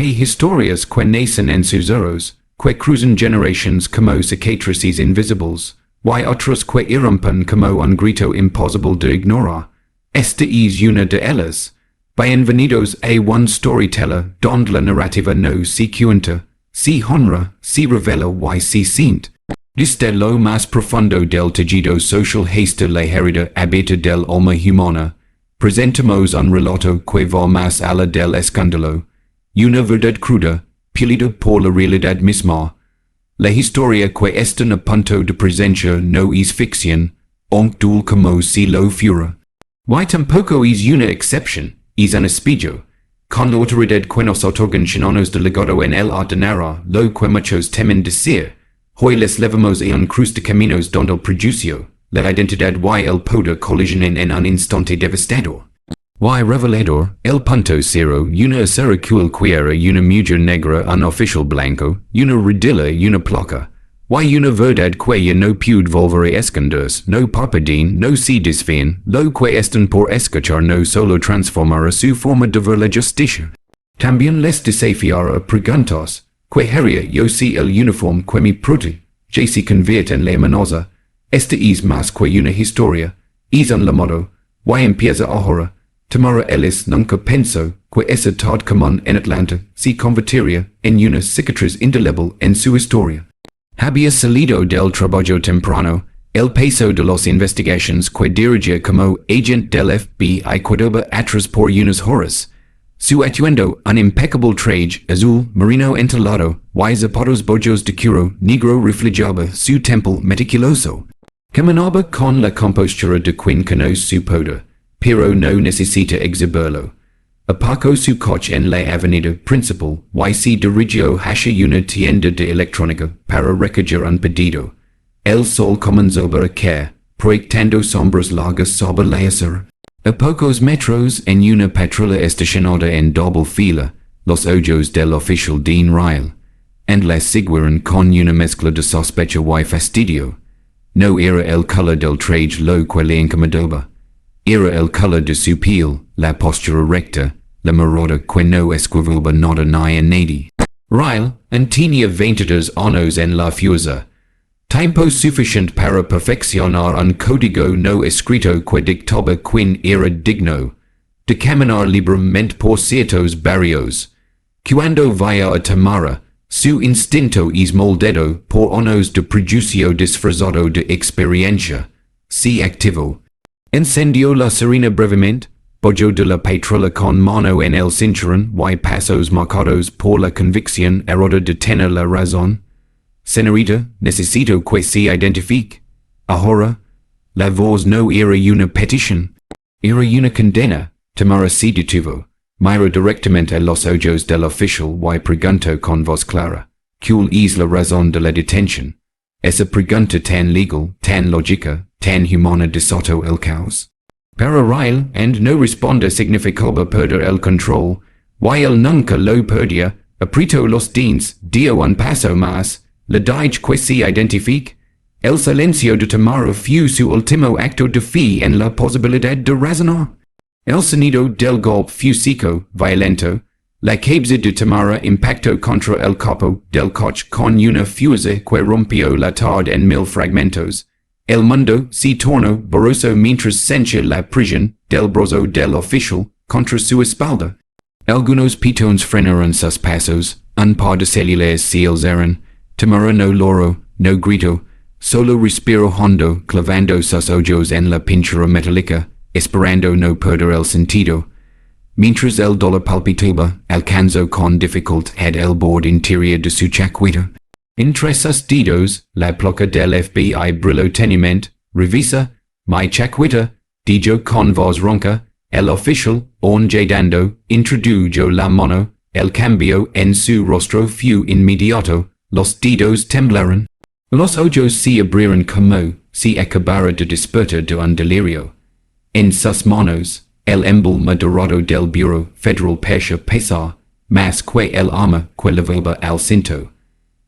Hey historias que nacen en susurros, que cruzan generations como cicatrices invisibles, y otros que irrumpen como un grito imposible de ignorar. Esta es una de ellas. Bienvenidos a un storyteller donde la narrativa no se cuenta, se honra, se revela y se siente. Desde lo más profundo del tejido social hasta la herida abierta del alma humana, presentamos un relato que va más allá del escándalo, una verdad cruda, pulida por la realidad misma. La historia que está a punto de presencia no es ficción, aunque dul como si lo fuera. Y tampoco es una excepción, es un espejo. Con la autoridad que nos otorgan chinos delegado en el ordenara, lo que muchos temen decir, hoy les levamos a un cruz de caminos donde el prejuicio, la identidad y el poder colisionan en un instante devastador. Y revelador, el punto cero, una acera cualquiera, una mujer negra, un oficial blanco, una redilla, una placa. Y una verdad que no puede volver a esconderse, no parpadeen, no se desvíen, lo que están por escuchar no solo transformará su forma de ver la justicia. También les desafiará preguntas, que haría yo si el uniforme que me protege, ya se convierte en la amenaza. Esta es más que una historia, es un lamado, y empieza ahora. Tamara Ellis nunca pensó que ese tad común en Atlanta se convertiría en una cicatriz indeleble en su historia. Había salido del trabajo temprano, el peso de las investigaciones que dirigía como agente del FBI quedaba atrás por unas horas. Su atuendo, un impecable traje azul marino entalado, y zapatos bojos de cuero negro reflejaba su temple meticuloso. Caminaba con la compostura de quien conoce su poder, pero no necesita exhibirlo. Aparcó su coche en la avenida principal y se dirigió hacia una tienda de electrónica para recoger un pedido. El sol comenzó a caer, proyectando sombras largas sobre la acera. A pocos metros en una patrulla estacionada en doble fila, los ojos del oficial Dean Ryle, and la siguieron con una mezcla de sospecha y fastidio. No era el color del traje lo que le incomodaba. Era el color de su piel, la postura recta, la mirada que no esquivaba nada ni a nadie. Ryle tenía 22 años en la fuerza. Tiempo suficiente para perfeccionar un código no escrito que dictaba quien era digno de caminar libremente por ciertos barrios. Cuando vaya a Tamara, su instinto es moldado por años de prejuicio disfrazado de experiencia. Se activó. Encendió la sirena brevemente, bajó de la patrulla con mano en el cinturón y pasos marcados por la convicción errada de tener la razón. Señorita, necesito que se identifique. Ahora, la voz no era una petición, era una condena. Tamara se detuvo, miró directamente a los ojos del oficial y preguntó con voz clara, ¿cuál es la razón de la detención? Esa pregunta tan legal, tan lógica, tan humana desató el caos. Para Ryle, and no responde significaba perder el control, y él nunca lo perdía, apretó los dientes, dio un paso más, le dije que se identifique. El silencio de Tamara fue su último acto de fe en la posibilidad de razonar. El sonido del golpe fue seco, violento. La cabeza de Tamara impactó contra el capó del coche con una fuerza que rompió la tarde en 1000 fragmentos. El mundo se tornó borroso mientras sentía la presión del brazo del oficial contra su espalda. Algunos pitones frenaron sus pasos, un par de células se alzaron. Tamara no loro, no gritó, solo respiró hondo, clavando sus ojos en la pintura metálica, esperando no perder el sentido. Mientras el dolor palpitaba, alcanzó con dificultad el borde interior de su chaqueta. Entre sus dedos, la placa del FBI brilló tenuemente. Revisa mi chaqueta, dijo con voz ronca. El oficial, ondeando, introdujo la mano. El cambio en su rostro fue inmediato. Los dedos temblaron. Los ojos se abrieron como si acabara de despertar de un delirio. En sus manos, el emblema dorado del Bureau Federal pesa más que el arma que llevaba al cinto.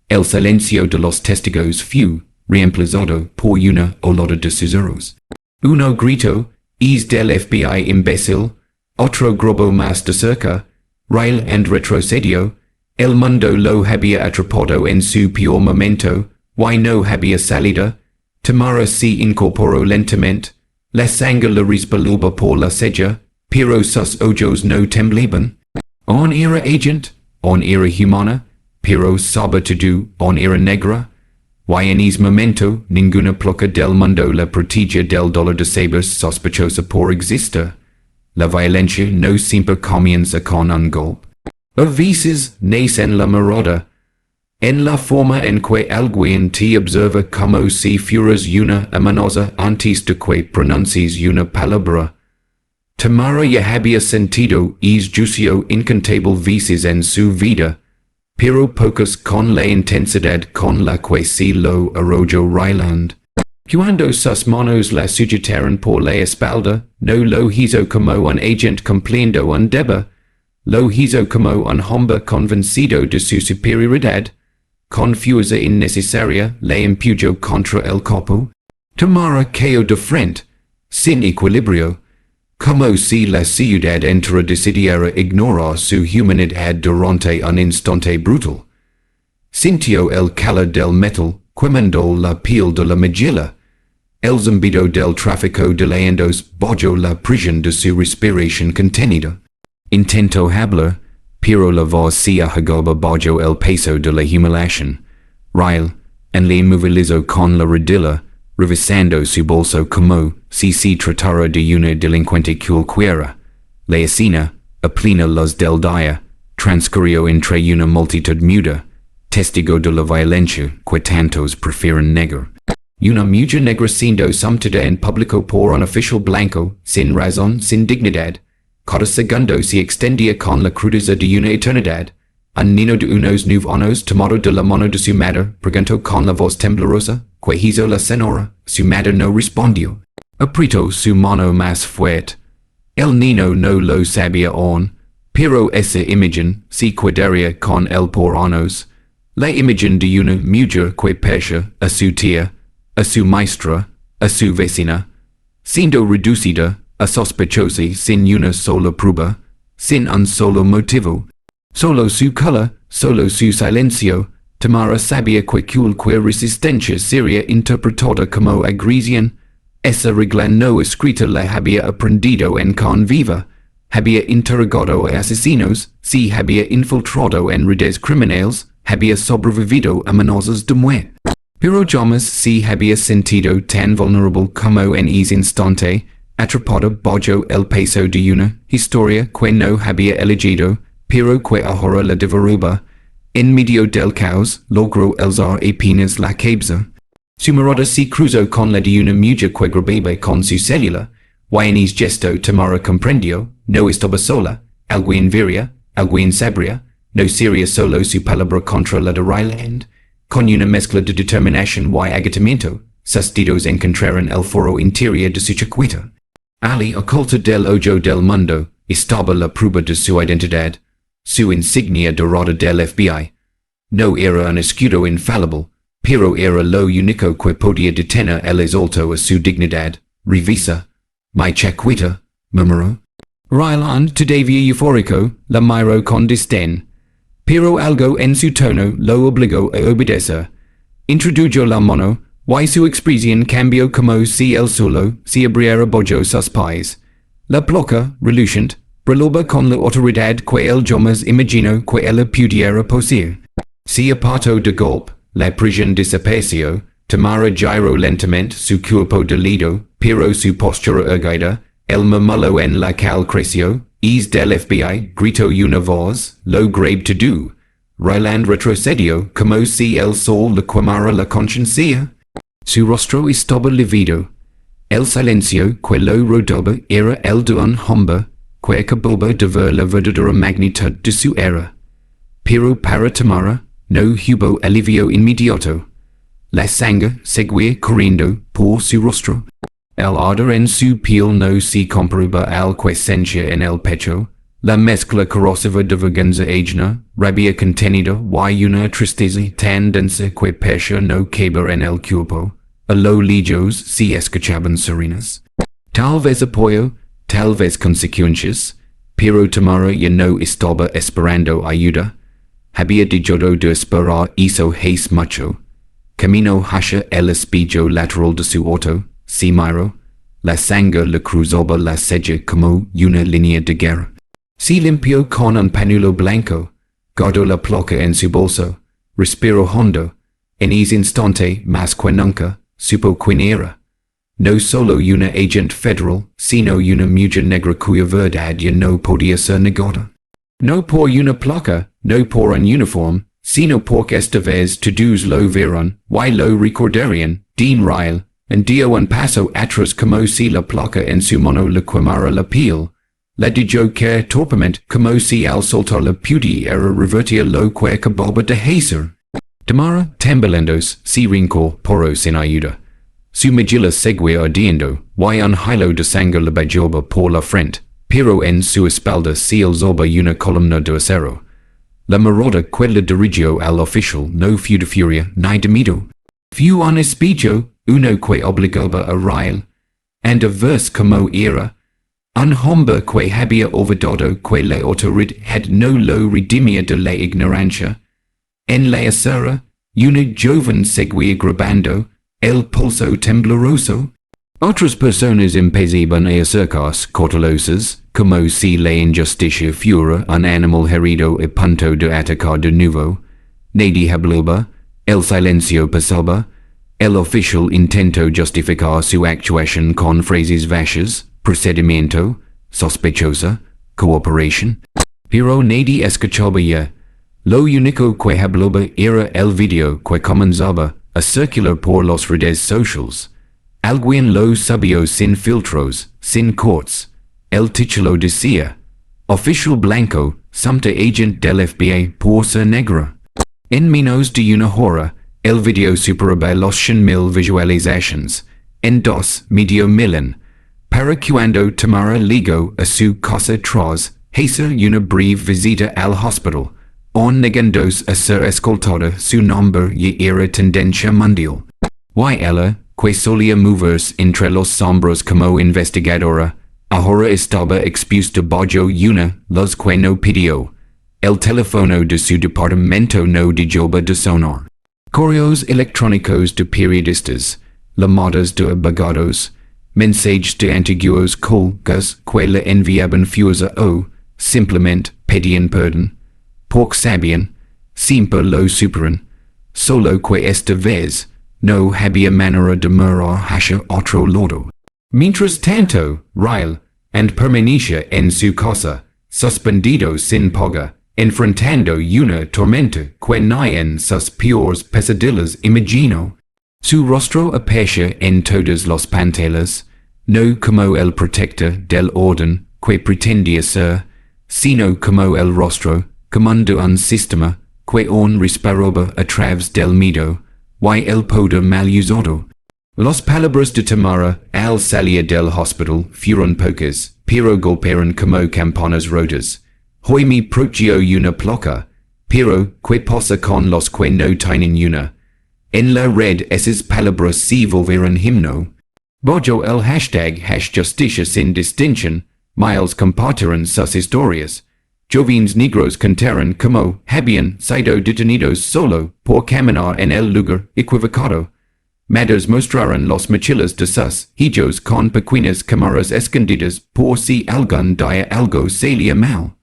El silencio de los testigos fue reemplazado por una olada de susurros. Uno gritó, «Es del FBI imbécil», otro grabó más de cerca, rail and retrocedio, el mundo lo había atrapado en su peor momento, y no había salida, Tamara se incorporó lentamente, la sangre le resbalaba por la sella, pero sus ojos no temblaban. On era agent, on era humana, pero sobre todo, on era negra. Y en ese momento, ninguna placa del mundo la protegía del dolor de saber sospechosa por existir. La violencia no siempre comienza con un golpe. A veces nace en la mirada, en la forma en que alguien te observa como si fueras una amenaza antes de que pronuncies una palabra. Tamara ya había sentido ese juicio incontable veces en su vida, pero pocas con la intensidad con la que se lo arrojó Ryland. Cuando sus manos la sujetaron por la espalda, no lo hizo como un agente cumpliendo un deber, lo hizo como un hombre convencido de su superioridad. Con fuerza innecesaria la empujó contra el cuerpo. Tamara cayó de frente, sin equilibrio, como si la ciudad entera decidiera ignorar su humanidad durante un instante brutal. Sintió el calor del metal quemando la piel de la mejilla. El zumbido del tráfico de leyendos bajó la presión de su respiración contenida. Intentó hablar, pero la voz se ahogaba bajo el peso de la humillación. Rail, en le inmovilizó con la rodilla, revisando su bolso como si se tratara de una delincuente cualquiera. La escena, a plena luz del día, transcurrió entre una multitud muda, testigo de la violencia que tantos prefieren negar. Una mujer negra siendo sometida en público por un oficial blanco, sin razón, sin dignidad. Cada segundo se extendía con la crudeza de una eternidad. Un niño de unos 9 años tomado de la mano de su madre, preguntó con la voz temblorosa, ¿qué hizo la señora? Su madre no respondió. Apretó su mano más fuerte. El niño no lo sabía aún, pero esa imagen se quedaría con él por años. La imagen de una mujer que percha a su tía, a su maestra, a su vecina, siendo reducida a sospechosa sin una sola prueba, sin un solo motivo. Solo su color, solo su silencio. Tamara sabía que cualquier resistencia sería interpretada como agresión. Esa regla no escrita la había aprendido en carne viva. Había interrogado a asesinos, se había infiltrado en redes criminales, había sobrevivido a amenazas de muerte. Pero jamás se había sentido tan vulnerable como en ese instante, atrapada bajo el peso de una historia que no había elegido, pero que ahora la devoraba. En medio del caos, logró alzar apenas la cabeza. Su mirada se cruzó con la de una mujer que grababa con su célula, y en ese gesto Tamara comprendió, no estaba sola, alguien vería, alguien sabría, no sería solo su palabra contra la de Ryland. Con una mezcla de determinación y agotamiento, sus dedos encontraron el foro interior de su chaqueta. Ali oculta del ojo del mundo, estaba la prueba de su identidad, su insignia dorada del FBI. No era un escudo infalible, pero era lo único que podía detener el asalto a su dignidad. Revisa. Mi chaqueta, murmuró. Ryland, todavía eufórico, la miró con desdén. Pero algo en su tono lo obligó a obedecer. Introdujo la mano, y su expresión cambió como si él solo se abriera bajo sus pies. La placa, reluciente, brillaba con la autoridad que él jamás imaginó que ella pudiera poseer. Se apartó de golpe, la prisión desapareció, Tamara giró lentamente su cuerpo dolido, pero su postura erguida, el murmullo en la cal creció. Es del FBI, gritó una voz, lo grave to do. Ryland retrocedió como si el sol le quemara la conciencia. Su rostro estaba lívido. El silencio que lo rodeaba era el de un hombre que acababa de ver la verdadera magnitud de su era. Pero para Tamara no hubo alivio inmediato. La sangre seguía corriendo por su rostro. El ardor en su piel no se comparaba al que sentía en el pecho. La mezcla corrosiva de vergüenza ajena, rabia contenida y una tristeza tan densa que parecía no caber en el cuerpo. A lo lejos se escuchaban sirenas. Tal vez apoyo, tal vez consecuencias, Pero Tamara ya no estaba esperando ayuda. Había dejado de esperar hizo hace mucho. Camino hacia el espejo lateral de su auto, se miró. La sangre le cruzaba la ceja como una línea de guerra. Se limpió con un pañuelo blanco. Guardó la placa en su bolso. Respiró hondo. En ese instante, más que nunca, supo quién era. No solo una agente federal, sino una mujer negra cuya verdad ya no podía ser negada. No por una placa, no por un uniforme, sino porque esta vez todos lo vieron, y lo recordarían, din real, en dio un paso atrás como si la placa en su mano le quemara la piel. La dejó caer torpemente como si al soltarla pudiera revertir lo que acababa de hacer. Tamara, temblando, se reincorporó sin ayuda. Su mejilla seguía ardiendo, y un hilo de sangre le bajaba por la frente, pero en su espalda se alzaba una columna de acero. La mirada que le dirigió al oficial no fue de furia ni de miedo. Fue un espejo, uno que obligaba a reír, and a verse como era. Un hombre que había olvidado que la autoridad no lo redimía de la ignorancia. En la acera, una joven seguía grabando, el pulso tembloroso. Otras personas empezaban a acercarse cautelosas, como si la injusticia fuera un animal herido a punto de atacar de nuevo. Nadie hablaba, el silencio pasaba. El oficial intentó justificar su actuación con frases vacías, procedimiento, sospechosa, cooperación. Pero nadie escuchaba ya. Lo único que hablaba era el video que comenzaba a circular por las redes sociales. Alguien lo subió sin filtros, sin cortes. El título decía: Oficial blanco, sumpta agente del FBI por ser negra. En menos de una hora, el video superaba los 100,000 visualizaciones. En 2,500,000. Para cuando Tamara ligó a su casa tras hacer una breve visita al hospital, negándose a ser escoltada, su nombre ya era tendencia mundial. Y ella, que solía moverse entre los sombras como investigadora, ahora estaba expuesta bajo una luz que no pidió. El teléfono de su departamento no dejaba de sonar. Correos electrónicos de periodistas, llamadas de abogados, mensajes de antiguos colegas que le enviaban fuerza o, simplemente, pedían perdón. Porque sabían, siempre lo superan, solo que esta vez, no había manera de mirar hacia otro lado. Mientras tanto, Ryle, and permanecía en su casa, suspendido sin paga, enfrentando una tormenta que ni en sus peores pesadillas imaginó. Su rostro aparecía en todas las pantallas, no como el protector del orden que pretendía ser, sino como el rostro, comando un sistema que aún respiraba a través del miedo, y el poder mal usado. Las palabras de Tamara al salir del hospital fueron pocas, pero golpearon como campanas rotas. Hoy me protegio una placa, pero ¿qué pasa con los que no tienen una? En la red esas palabras se volvieron himno. Bajo el hashtag #justicia sin distinción, miles compartieron sus historias. Jóvenes negros contaron como habían sido detenidos solo por caminar en el lugar equivocado. Madres mostraron las mochilas de sus hijos con pequeñas cámaras escondidas por si algún día algo salía mal.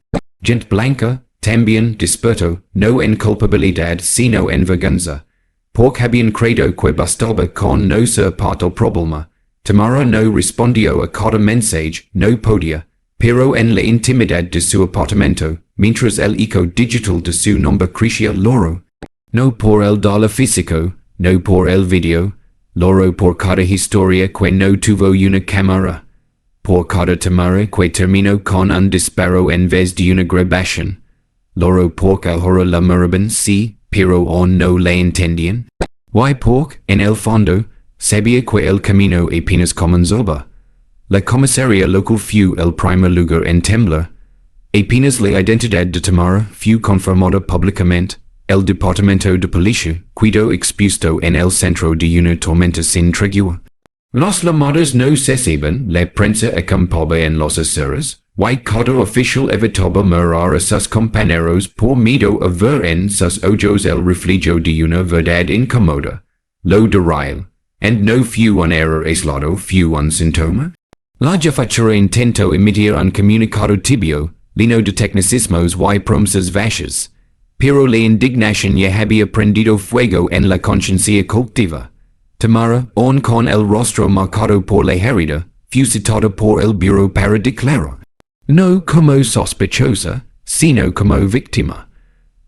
Gente blanca, también despertó, no en culpabilidad sino en vergüenza. Porque habían creído que bastaba con no ser parte del problema. Tamara no respondió a cada mensaje, no podía. Pero en la intimidad de su apartamento, mientras el eco digital de su nombre crecía loro. No por el dolor físico, no por el video, loro por cada historia que no tuvo una cámara. Por cada Tamara que terminó con un disparo en vez de una grabación. Loro porque ahora la miraban sí, pero aún no la entendían. Y porque, en el fondo, sabía que el camino apenas comenzaba. La comisaría local fue el primer lugar en temblar. Apenas la identidad de Tamara fue confirmada públicamente, el departamento de policía quedó expuesto en el centro de una tormenta sin tregua. Las llamadas no cesaban, la prensa acampaba en las aceras, y cada oficial evitaba morar a sus compañeros por miedo a ver en sus ojos el reflejo de una verdad incómoda, lo derriel, and no fue un error aislado, fue un síntoma. La jefatura intentó emitir un comunicado tibio, lleno de tecnicismos y promesas vacías, pero la indignación ya había prendido fuego en la conciencia colectiva. Tamara, aún con el rostro marcado por la herida, fue citada por el bureau para declarar, no como sospechosa, sino como víctima.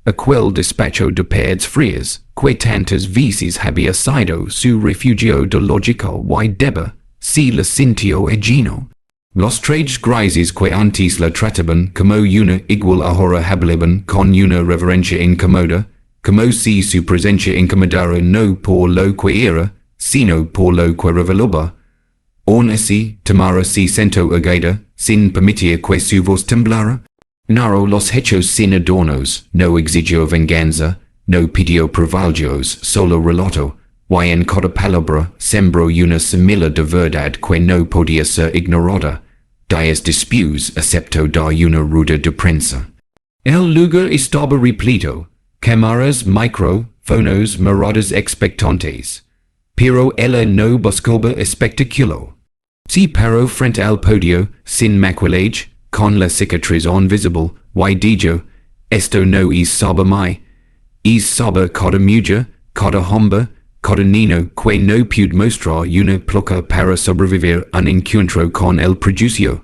Aquel despacho de pads frías, que tantas veces había sido su refugio de lógica y deba, si la sintió allino. Los trajes grises que antes la trataban como una igual ahora hablaban con una reverencia incómoda, como si su presencia incomodara no por lo que era, sino por lo que revelaba. Aún así, Tamara se sentó agada, sin permitir que su voz temblara. Narró los hechos sin adornos, no exigió venganza, no pidió privilegios, solo relató, y en cada palabra sembró una semilla de verdad que no podía ser ignorada. Dias después aceptó dar una rueda de prensa. El lugar estaba repleto, cámaras, micrófonos, miradas expectantes. Pero ella no buscaba espectáculo. Se paró frente al podio, sin maquillaje, con la cicatriz invisible, y dijo, esto no es sobre mí. Es sobre cada mujer, cada hombre, cada niño que no puede mostrar una pluca para sobrevivir un encuentro con el prejuicio.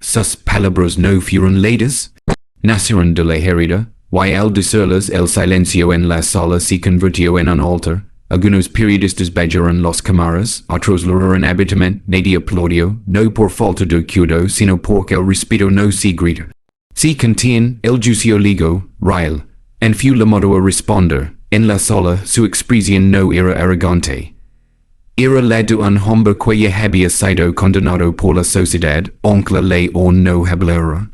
Sus palabras no fueron leídas. Nacieron de la herida, y al decirlas el silencio en la sala se convirtió en un altar. Algunos periodistas bajaron las cámaras, otros lo eran habitualmente, nadie aplaudió, no por falta de cuidado, sino porque el respeto no se grita. Se contiene el juicio ligo, real, en fue la modo a responder. En la sala, su expresión no era arrogante. Era la de un hombre que ya había sido condenado por la sociedad, aunque la ley aún no hablara.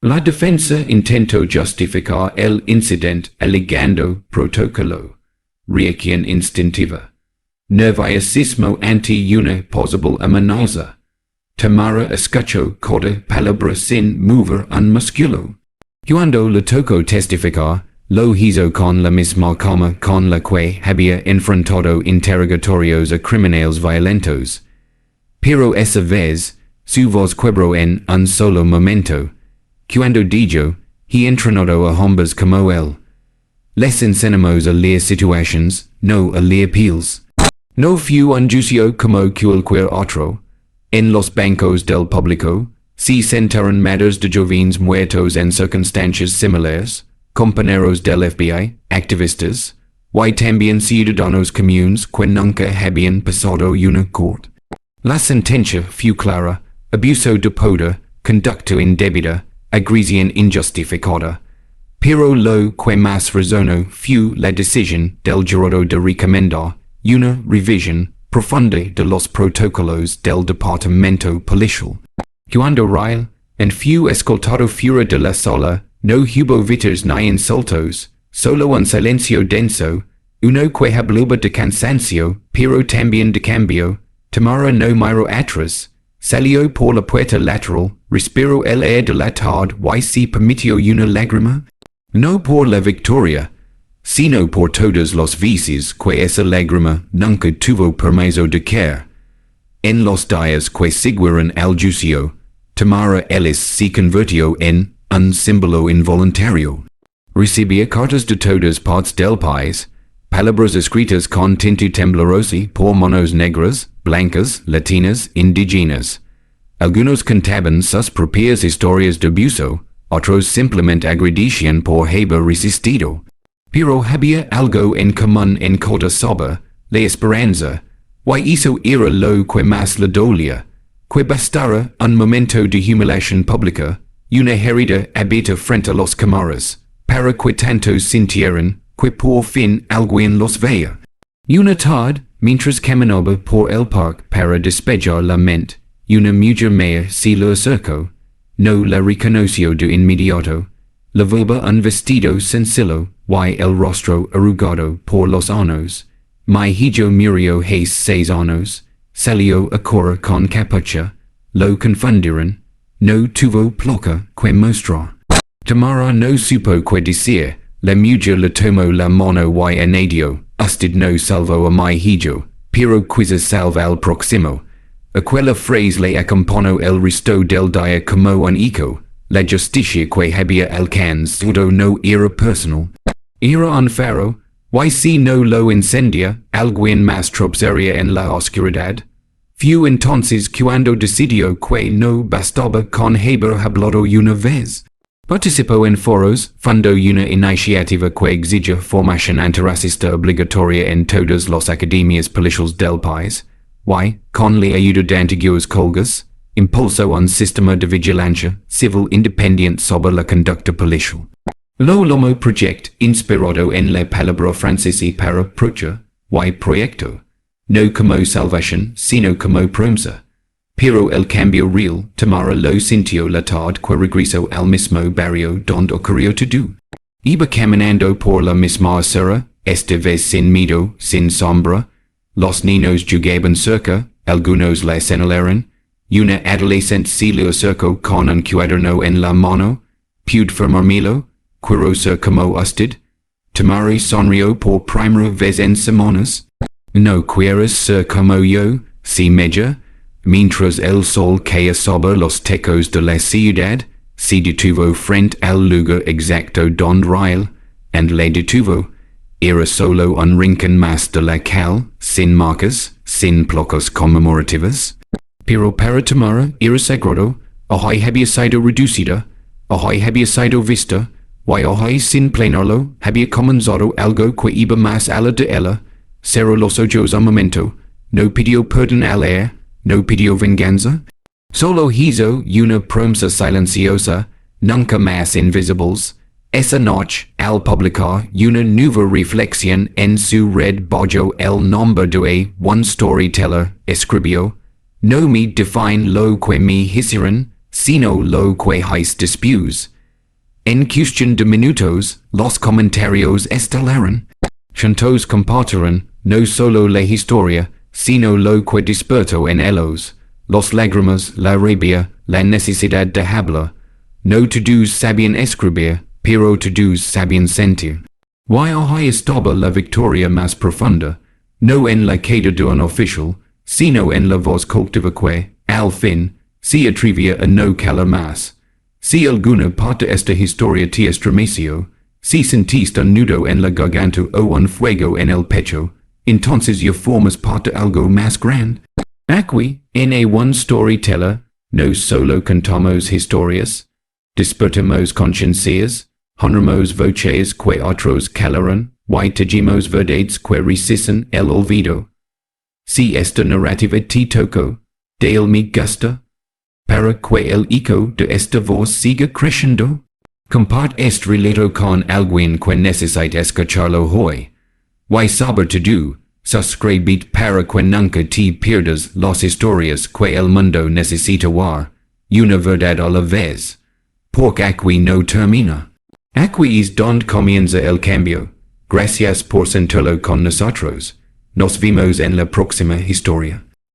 La defensa intentó justificar el incidente alegando protocolo. Reacción instintiva. Nerviosismo ante una posible amenaza. Tamara escuchó cada palabra sin mover un músculo. Cuando le tocó testificar, lo hizo con la misma calma con la que había enfrentado interrogatorios a criminales violentos. Pero esa vez, su voz quebró en un solo momento. Cuando dijo, he entrenado a hombres como él. Les enseñamos a leer situaciones, no a leer piels. No fue un juicio como cualquier otro. En los bancos del público, se sentaron madres de jóvenes muertos en circunstancias similares, compañeros del FBI, activistas, y también ciudadanos comunes que nunca habían pasado una corte. La sentencia fue clara: abuso de poder, conducta indebida, agresión injustificada. Pero lo que más resonó fue la decisión del jurado de recomendar una revisión profunda de los protocolos del departamento policial. Cuando Ryle, en fue escoltado fuera de la sala, no hubo gritos ni insultos, solo un silencio denso, uno que hablaba de cansancio, pero también de cambio. Tamara no miró atrás, salió por la puerta lateral, respiró el aire de la tarde y se permitió una lágrima. No por la victoria, sino por todas las veces que esa lágrima nunca tuvo permiso de caer. En los días que siguieron al juicio, Tamara Ellis se convirtió en un símbolo involuntario. Recibía cartas de todas partes del país, palabras escritas con tinta temblorosa por manos negras, blancas, latinas, indígenas. Algunos contaban sus propias historias de abuso, otros simplemente agredían por haber resistido. Pero había algo en común en cada sobre, la esperanza, y eso era lo que más le dolía, que bastara un momento de humillación pública, una herida abierta frente a los cámaras, para que tantos sintieran que por fin alguien los veía. Una tarde, mientras caminaba por el parque para despejar la mente, una mujer maya se le acercó. No la reconoció de inmediato. Llevaba un vestido sencillo y el rostro arrugado por los años. Mi hijo murió hace 6 años. Salió a correr con capucha. Lo confundieron. no tuvo ploca que mostra. Tamara no supo que decir, la mujer la tomo la mono y enadio, usted no salvo a mi hijo, pero quizás salva al próximo. Aquella phrase le accompagnò el resto del dia como un eco, la justicia que había alcanzado no era personal. Era un faro, y si no lo incendia, alguien más tropezaría en la oscuridad. Fue entonces cuando decidió que no bastaba con haber hablado una vez. Participó en foros, fundó una iniciativa que exige formación antirracista obligatoria en todas las academias policiales del país, y, con la ayuda de antiguos colegas, impulsó un sistema de vigilancia civil independiente sobre la conducta policial. Lo lomo project inspirado en la palabra francesa para procha, y proyecto, no como salvación, sino como promesa. Pero el cambio real, Tamara lo sintió la tarde que regresó al mismo barrio donde ocurrió todo. Iba caminando por la misma acera, esta vez sin miedo, sin sombra. Los niños jugaban cerca, algunos la señalaron. Una adolescente se le acercó con un cuaderno en la mano. ¿Puede firmármelo? Quiero ser como usted. Tamara sonrió por primera vez en semanas. ¿No quieres ser como yo, si mejor? Mientras el sol caía sobre los tecos de la ciudad, se detuvo frente al lugar exacto donde Rail, and le detuvo. Era solo un rincón más de la cal, sin marcas, sin placas conmemorativas. Pero para Tamara era sagrado, hoy había sido reducida, hoy había sido vista, y hoy sin planearlo, había comenzado algo que iba más allá de ella. Cerró los ojos un momento, no pidió perdón al aire, no pidió venganza. Solo hizo una promesa silenciosa, nunca más invisibles. Esa noche, al publicar una nueva reflexión en su red bajo el nombre de un storyteller, escribió: no me define lo que me hicieron, sino lo que hice después. En cuestión de minutos, los comentarios estelaron. Juntos compartieron, no solo la historia, sino lo que despertó en ellos, los lágrimas, la rabia, la necesidad de hablar. No todos sabían escribir, pero todos sabían sentir. Y hoy estaba la victoria más profunda, no en la queda de un oficial, sino en la voz cautiva que, al fin, se atrevía a no calar más. Si alguna parte de esta historia te estremeció, si sentiste un nudo en la garganta o un fuego en el pecho, entonces ya formas parte de algo más grande. Aquí, en un storyteller, no solo contamos historias, despertamos conciencias, honramos voces que otros calaron, y tejimos verdades que resisten el olvido. Si esta narrativa te tocó, de me gusta, para que el eco de esta voz siga creciendo, comparte este relato con alguien que necesite escucharlo hoy. Y saber todo, suscribite para que nunca te pierdas las historias que el mundo necesita oír, una verdad a la vez. Porque aquí no termina. Aquí es donde comienza el cambio. Gracias por sentirlo con nosotros. Nos vemos en la próxima historia.